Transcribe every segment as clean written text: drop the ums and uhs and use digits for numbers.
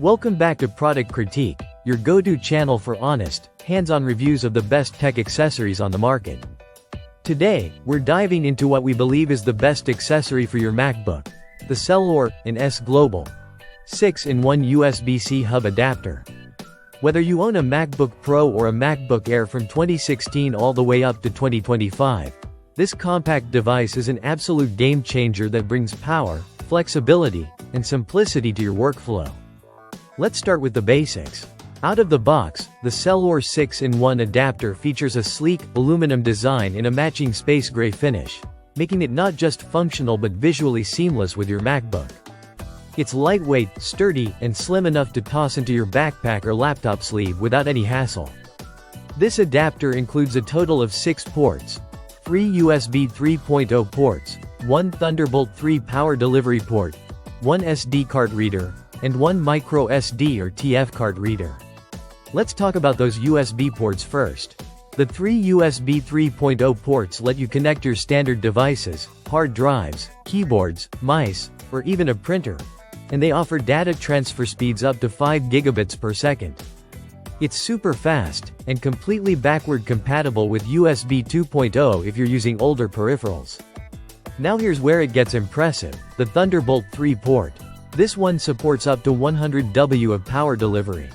Welcome back to Product Critique, your go-to channel for honest, hands-on reviews of the best tech accessories on the market. Today, we're diving into what we believe is the best accessory for your MacBook, the Selore&S-Global 6-in-1 USB-C hub adapter. Whether you own a MacBook Pro or a MacBook Air from 2016 all the way up to 2025, this compact device is an absolute game-changer that brings power, flexibility, and simplicity to your workflow. Let's start with the basics. Out of the box, the Selore 6-in-1 adapter features a sleek, aluminum design in a matching space gray finish, making it not just functional but visually seamless with your MacBook. It's lightweight, sturdy, and slim enough to toss into your backpack or laptop sleeve without any hassle. This adapter includes a total of 6 ports, 3 USB 3.0 ports, 1 Thunderbolt 3 power delivery port, 1 SD card reader, and 1 micro SD or TF card reader. Let's talk about those USB ports first. The 3 USB 3.0 ports let you connect your standard devices, hard drives, keyboards, mice, or even a printer, and they offer data transfer speeds up to 5 gigabits per second. It's super fast, and completely backward compatible with USB 2.0 if you're using older peripherals. Now here's where it gets impressive, the Thunderbolt 3 port. This one supports up to 100 W of power delivery.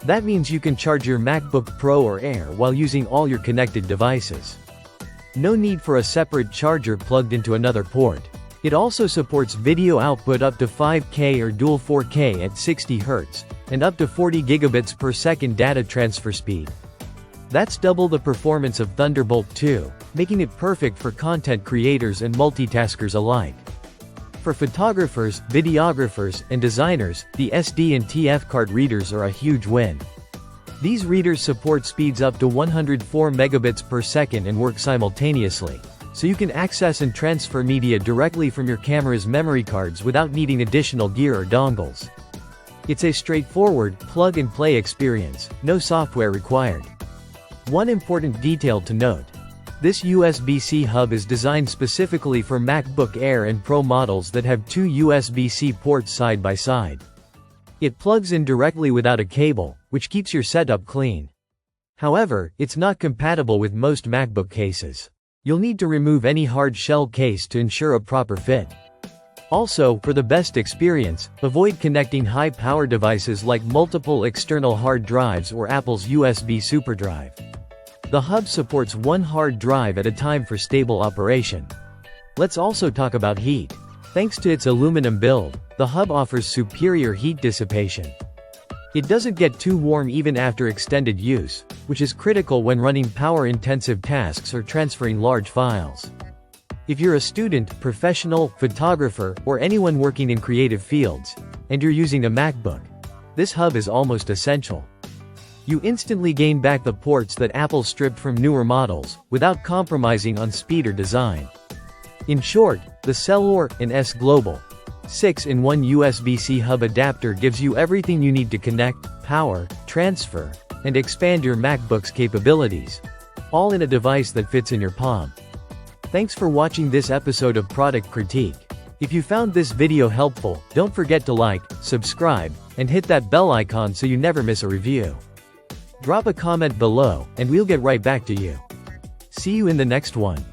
That means you can charge your MacBook Pro or Air while using all your connected devices. No need for a separate charger plugged into another port. It also supports video output up to 5K or dual 4K at 60 Hz, and up to 40 gigabits per second data transfer speed. That's double the performance of Thunderbolt 2, making it perfect for content creators and multitaskers alike. For photographers, videographers, and designers, the SD and TF card readers are a huge win. These readers support speeds up to 104 megabits per second and work simultaneously, so you can access and transfer media directly from your camera's memory cards without needing additional gear or dongles. It's a straightforward, plug-and-play experience, no software required. One important detail to note. This USB-C hub is designed specifically for MacBook Air and Pro models that have 2 USB-C ports side by side. It plugs in directly without a cable, which keeps your setup clean. However, it's not compatible with most MacBook cases. You'll need to remove any hard shell case to ensure a proper fit. Also, for the best experience, avoid connecting high-power devices like multiple external hard drives or Apple's USB SuperDrive. The hub supports 1 hard drive at a time for stable operation. Let's also talk about heat. Thanks to its aluminum build, the hub offers superior heat dissipation. It doesn't get too warm even after extended use, which is critical when running power-intensive tasks or transferring large files. If you're a student, professional, photographer, or anyone working in creative fields, and you're using a MacBook, this hub is almost essential. You instantly gain back the ports that Apple stripped from newer models, without compromising on speed or design. In short, the Selore&S-Global 6-in-1 USB-C hub adapter gives you everything you need to connect, power, transfer, and expand your MacBook's capabilities, all in a device that fits in your palm. Thanks for watching this episode of Product Critique. If you found this video helpful, don't forget to like, subscribe, and hit that bell icon so you never miss a review. Drop a comment below, and we'll get right back to you. See you in the next one.